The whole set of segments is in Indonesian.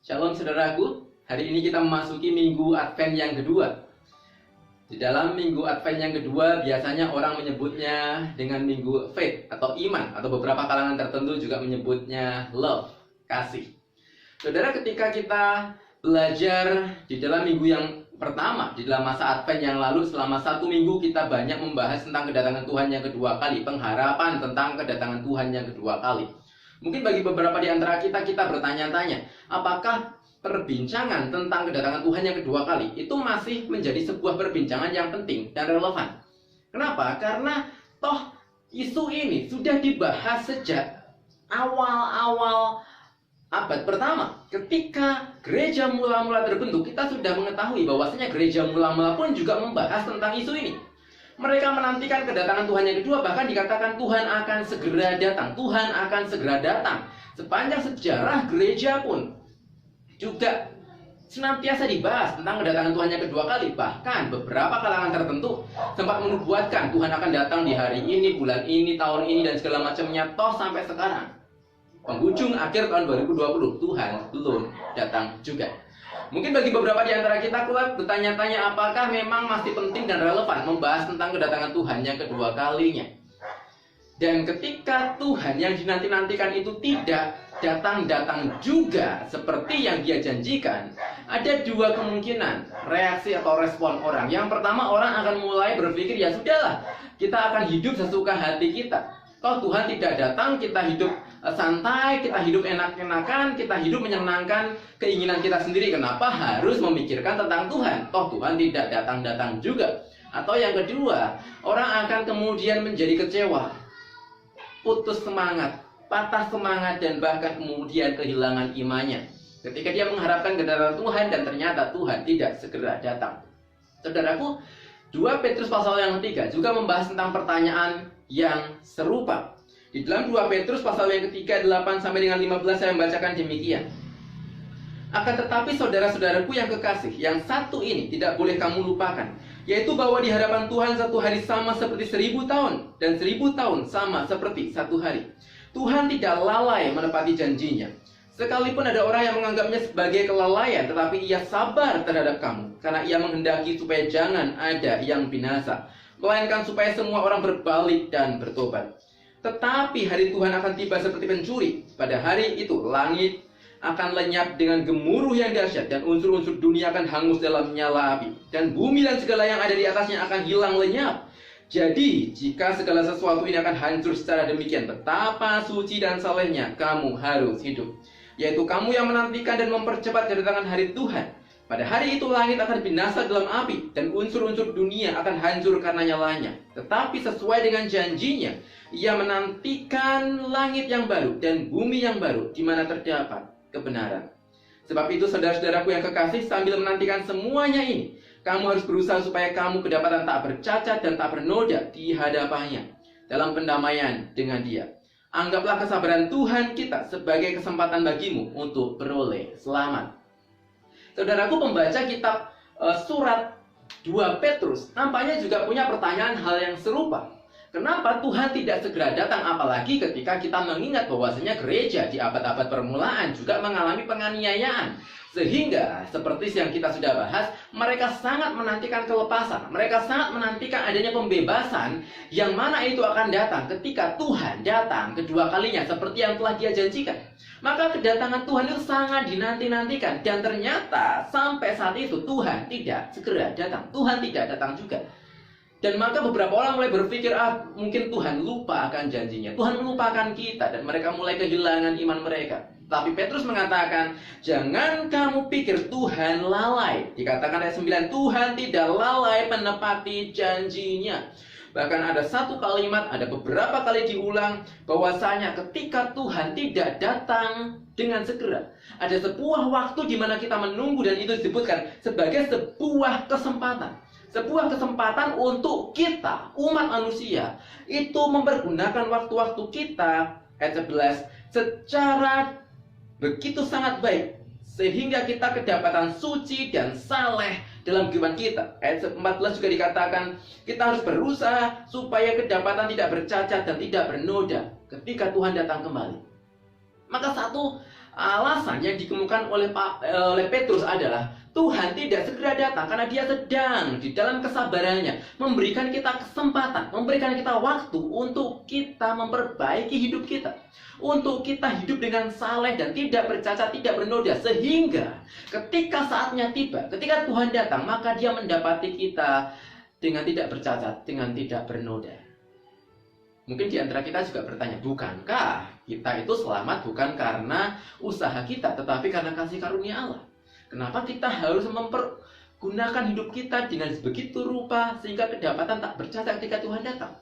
Shalom saudaraku, hari ini kita memasuki minggu Advent yang kedua. Di dalam minggu Advent yang kedua biasanya orang menyebutnya dengan minggu faith atau iman, atau beberapa kalangan tertentu juga menyebutnya love, kasih. Saudara, ketika kita belajar di dalam minggu yang pertama, di dalam masa Advent yang lalu, selama 1 minggu kita banyak membahas tentang kedatangan Tuhan yang kedua kali, pengharapan tentang kedatangan Tuhan yang kedua kali. Mungkin bagi beberapa di antara kita bertanya-tanya, apakah perbincangan tentang kedatangan Tuhan yang kedua kali itu masih menjadi sebuah perbincangan yang penting dan relevan? Kenapa? Karena toh isu ini sudah dibahas sejak awal-awal abad pertama. Ketika gereja mula-mula terbentuk, kita sudah mengetahui bahwasanya gereja mula-mula pun juga membahas tentang isu ini. Mereka menantikan kedatangan Tuhan yang kedua, bahkan dikatakan Tuhan akan segera datang. Tuhan akan segera datang. Sepanjang sejarah gereja pun juga senantiasa dibahas tentang kedatangan Tuhan yang kedua kali. Bahkan beberapa kalangan tertentu sempat menubuatkan Tuhan akan datang di hari ini, bulan ini, tahun ini, dan segala macamnya. Toh sampai sekarang, penghujung akhir tahun 2020, Tuhan belum datang juga. Mungkin bagi beberapa di antara kita bertanya-tanya, apakah memang masih penting dan relevan membahas tentang kedatangan Tuhan yang kedua kalinya? Dan ketika Tuhan yang dinanti-nantikan itu tidak datang-datang juga seperti yang Dia janjikan, ada dua kemungkinan reaksi atau respon orang. Yang pertama, orang akan mulai berpikir, ya sudahlah, kita akan hidup sesuka hati kita. Toh Tuhan tidak datang, kita hidup santai, kita hidup enak-enakan, kita hidup menyenangkan keinginan kita sendiri. Kenapa harus memikirkan tentang Tuhan? Toh Tuhan tidak datang-datang juga. Atau yang kedua, orang akan kemudian menjadi kecewa, putus semangat, patah semangat, dan bahkan kemudian kehilangan imannya ketika dia mengharapkan kedatangan Tuhan dan ternyata Tuhan tidak segera datang. Saudaraku, 2 Petrus pasal yang ketiga juga membahas tentang pertanyaan yang serupa. Di dalam 2 Petrus pasal yang ketiga 8 sampai dengan 15 saya membacakan demikian. Akan tetapi saudara-saudaraku yang kekasih, yang satu ini tidak boleh kamu lupakan, yaitu bahwa di hadapan Tuhan satu hari sama seperti 1000 tahun, dan 1000 tahun sama seperti satu hari. Tuhan tidak lalai menepati janjinya. Sekalipun ada orang yang menganggapnya sebagai kelalaian, tetapi ia sabar terhadap kamu, karena ia menghendaki supaya jangan ada yang binasa, melainkan supaya semua orang berbalik dan bertobat. Tetapi hari Tuhan akan tiba seperti pencuri. Pada hari itu langit akan lenyap dengan gemuruh yang dahsyat, dan unsur-unsur dunia akan hangus dalam nyala api, dan bumi dan segala yang ada di atasnya akan hilang lenyap. Jadi jika segala sesuatu ini akan hancur secara demikian, betapa suci dan salehnya kamu harus hidup, yaitu kamu yang menantikan dan mempercepat kedatangan hari Tuhan. Pada hari itu langit akan binasa dalam api, dan unsur-unsur dunia akan hancur karena nyalanya. Tetapi sesuai dengan janjinya, Ia menantikan langit yang baru dan bumi yang baru, di mana terdapat kebenaran. Sebab itu saudara-saudaraku yang kekasih, sambil menantikan semuanya ini, kamu harus berusaha supaya kamu kedapatan tak bercacat dan tak bernoda di hadapannya, dalam pendamaian dengan Dia. Anggaplah kesabaran Tuhan kita sebagai kesempatan bagimu untuk beroleh selamat. Saudaraku, pembaca kitab surat 2 Petrus nampaknya juga punya pertanyaan hal yang serupa. Kenapa Tuhan tidak segera datang? Apalagi ketika kita mengingat bahwasanya gereja di abad-abad permulaan juga mengalami penganiayaan. Sehingga seperti yang kita sudah bahas, mereka sangat menantikan kelepasan. Mereka sangat menantikan adanya pembebasan, yang mana itu akan datang ketika Tuhan datang kedua kalinya seperti yang telah Dia janjikan. Maka kedatangan Tuhan itu sangat dinanti-nantikan, dan ternyata sampai saat itu Tuhan tidak segera datang. Tuhan tidak datang juga. Dan maka beberapa orang mulai berpikir, mungkin Tuhan lupa akan janjinya, Tuhan melupakan kita, dan mereka mulai kehilangan iman mereka. Tapi Petrus mengatakan, jangan kamu pikir Tuhan lalai. Dikatakan ayat 9, Tuhan tidak lalai menepati janjinya. Bahkan ada satu kalimat, ada beberapa kali diulang, bahwasanya ketika Tuhan tidak datang dengan segera, ada sebuah waktu di mana kita menunggu, dan itu disebutkan sebagai sebuah kesempatan. Sebuah kesempatan untuk kita, umat manusia, itu mempergunakan waktu-waktu kita, ayat 11, secara begitu sangat baik, sehingga kita kedapatan suci dan saleh dalam kehidupan kita. Ayat 14 juga dikatakan, kita harus berusaha supaya kedapatan tidak bercacat dan tidak bernoda ketika Tuhan datang kembali. Maka satu alasan yang dikemukakan oleh Petrus adalah Tuhan tidak segera datang karena dia sedang di dalam kesabarannya memberikan kita kesempatan, memberikan kita waktu untuk kita memperbaiki hidup kita, untuk kita hidup dengan saleh dan tidak bercacat, tidak bernoda, sehingga ketika saatnya tiba, ketika Tuhan datang, maka dia mendapati kita dengan tidak bercacat, dengan tidak bernoda. Mungkin di antara kita juga bertanya, bukankah kita itu selamat bukan karena usaha kita, tetapi karena kasih karunia Allah? Kenapa kita harus mempergunakan hidup kita dengan begitu rupa sehingga kedapatan tak bercacat ketika Tuhan datang?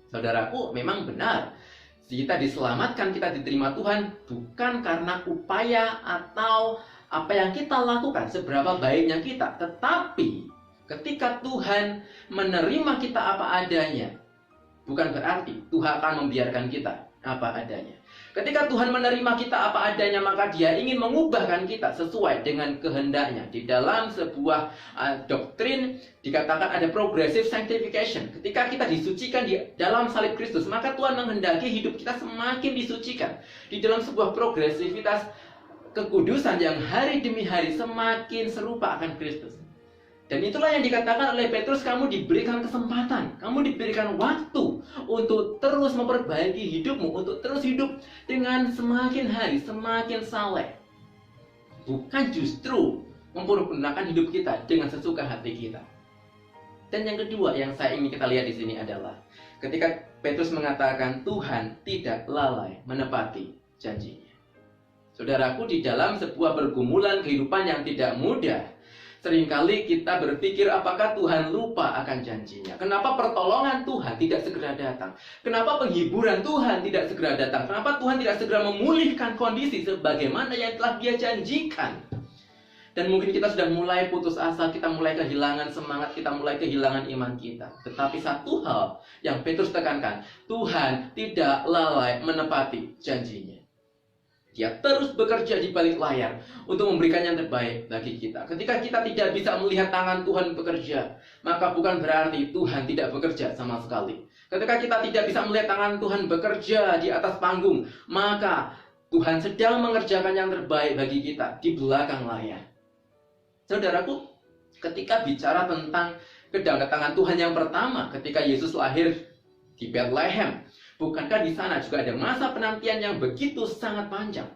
Saudaraku, memang benar. Kita diselamatkan, kita diterima Tuhan bukan karena upaya atau apa yang kita lakukan, seberapa baiknya kita. Tetapi ketika Tuhan menerima kita apa adanya, bukan berarti Tuhan akan membiarkan kita apa adanya. Ketika Tuhan menerima kita apa adanya, maka Dia ingin mengubahkan kita sesuai dengan kehendaknya. Di dalam sebuah doktrin dikatakan ada progressive sanctification. Ketika kita disucikan di dalam salib Kristus, maka Tuhan menghendaki hidup kita semakin disucikan. Di dalam sebuah progresivitas kekudusan yang hari demi hari semakin serupa akan Kristus. Dan itulah yang dikatakan oleh Petrus, kamu diberikan kesempatan, kamu diberikan waktu untuk terus memperbaiki hidupmu, untuk terus hidup dengan semakin hari, semakin saleh. Bukan justru mempergunakan hidup kita dengan sesuka hati kita. Dan yang kedua yang saya ingin kita lihat di sini adalah ketika Petrus mengatakan Tuhan tidak lalai menepati janjinya. Saudaraku, di dalam sebuah pergumulan kehidupan yang tidak mudah, seringkali kita berpikir apakah Tuhan lupa akan janjinya? Kenapa pertolongan Tuhan tidak segera datang? Kenapa penghiburan Tuhan tidak segera datang? Kenapa Tuhan tidak segera memulihkan kondisi sebagaimana yang telah Dia janjikan? Dan mungkin kita sudah mulai putus asa, kita mulai kehilangan semangat, kita mulai kehilangan iman kita. Tetapi satu hal yang Petrus tekankan, Tuhan tidak lalai menepati janjinya. Dia terus bekerja di balik layar untuk memberikan yang terbaik bagi kita. Ketika kita tidak bisa melihat tangan Tuhan bekerja, maka bukan berarti Tuhan tidak bekerja sama sekali. Ketika kita tidak bisa melihat tangan Tuhan bekerja di atas panggung, maka Tuhan sedang mengerjakan yang terbaik bagi kita di belakang layar. Saudaraku, ketika bicara tentang kedatangan Tuhan yang pertama, ketika Yesus lahir di Bethlehem, bukankah di sana juga ada masa penantian yang begitu sangat panjang?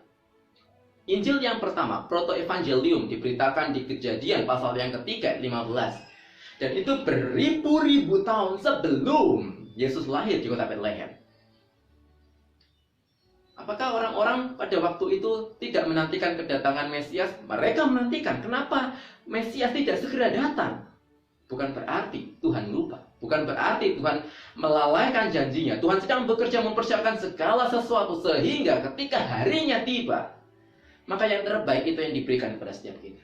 Injil yang pertama, Proto-Evangelium, diberitakan di Kejadian pasal yang ketiga, 15. Dan itu beribu-ribu tahun sebelum Yesus lahir di kota Bethlehem. Apakah orang-orang pada waktu itu tidak menantikan kedatangan Mesias? Mereka menantikan. Kenapa Mesias tidak segera datang? Bukan berarti Tuhan lupa. Bukan berarti Tuhan melalaikan janjinya. Tuhan sedang bekerja mempersiapkan segala sesuatu sehingga ketika harinya tiba, maka yang terbaik itu yang diberikan kepada setiap kita.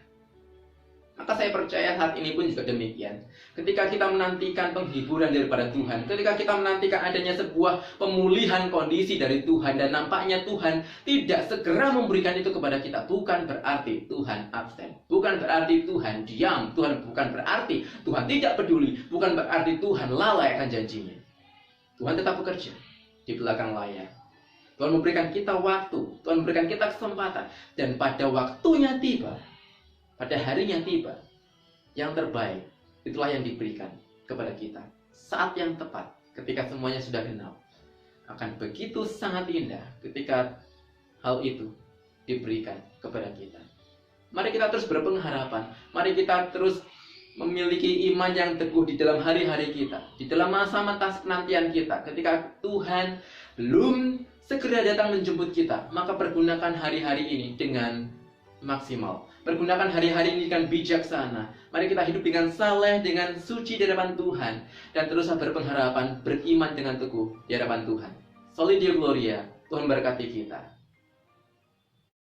Maka saya percaya saat ini pun juga demikian. Ketika kita menantikan penghiburan daripada Tuhan, ketika kita menantikan adanya sebuah pemulihan kondisi dari Tuhan, dan nampaknya Tuhan tidak segera memberikan itu kepada kita, bukan berarti Tuhan absen, bukan berarti Tuhan diam, bukan berarti Tuhan tidak peduli, bukan berarti Tuhan lalai akan janjinya. Tuhan tetap bekerja di belakang layar. Tuhan memberikan kita waktu, Tuhan memberikan kita kesempatan, dan pada waktunya tiba, pada harinya tiba, yang terbaik itulah yang diberikan kepada kita. Saat yang tepat, ketika semuanya sudah genap, akan begitu sangat indah ketika hal itu diberikan kepada kita. Mari kita terus berpengharapan, mari kita terus memiliki iman yang teguh di dalam hari-hari kita, di dalam masa-masa penantian kita. Ketika Tuhan belum segera datang menjemput kita, maka pergunakan hari-hari ini dengan maksimal. Pergunakan hari-hari ini dengan bijaksana. Mari kita hidup dengan saleh, dengan suci di hadapan Tuhan, dan teruslah berpengharapan, beriman dengan teguh di hadapan Tuhan. Soli Deo Gloria, Tuhan berkati kita.